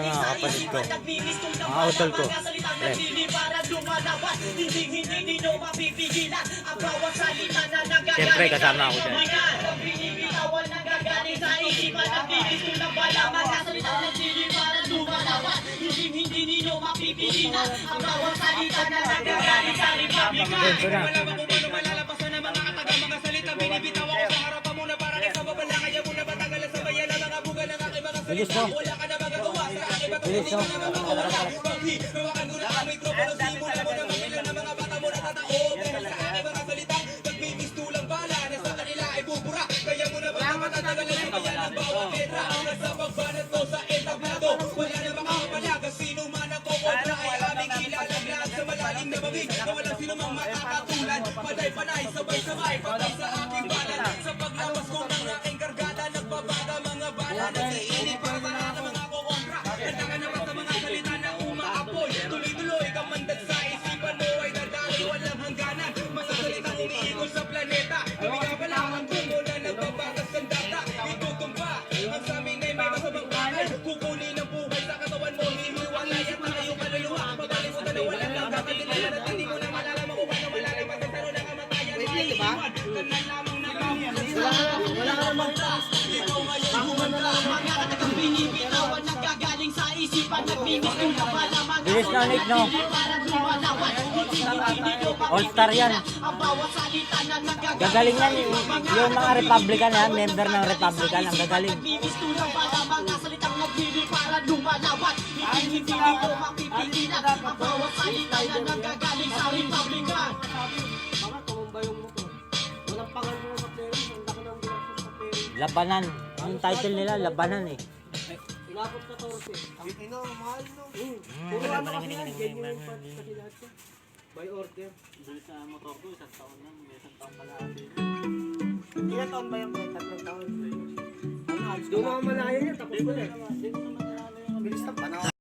mga kapatid ko, mga utol ko. Siyempre kasama ako dyan. Ito na. Bilis no? Bilis no? Walang sino mang makakatulad, panay-panay, sabay-sabay, patay sa aking balan. Sa paglabas ko ng aking kargada, nagbabaga mga bala, nag-iinit para sa lahat ng mga kukontra. Handa ka naman sa mga salita na umaapoy, tuloy-tuloy ka mandag sa isipan mo ay dadali, walang hangganan. Mga salitang umiikot sa planeta, kami nga pala ang tungo na nagbabagas ng data. Itutumba, ang sa amin ay may masamang bakal, kukunin ang buhay sa katawan mo, himiwalay at tayo kaluluwa. Pabalimutan na walang lang kakalimutan at hindi mo na malalaman kung paano malalaman sa taro ng kamatayan. Wait, ba? Kanan lamang nakamulat. Wala ka namang taas. Ikaw ngayon humanda. Mga katagang binibitawan nagkagaling sa isipan. Nagbinis kung kapalaman. Bilis na Nick no? All-star yan. Gagaling yan. Yung mga Republican yan, member ng Republican, ang gagaling. Labanan. Ang title nila, Labanan eh. Inabot ka 14. Ang ino, mahal no. Puro ano kasi yan, genuine parts kasi lahat yan. By order. Doon sa motor ko, isang taon lang. May isang taon pala. Ilan taon ba yung may 3 taon? Ano, doon mga malaya yan, tapos ko na. Hindi ko naman alam yung Bilis ng panahon.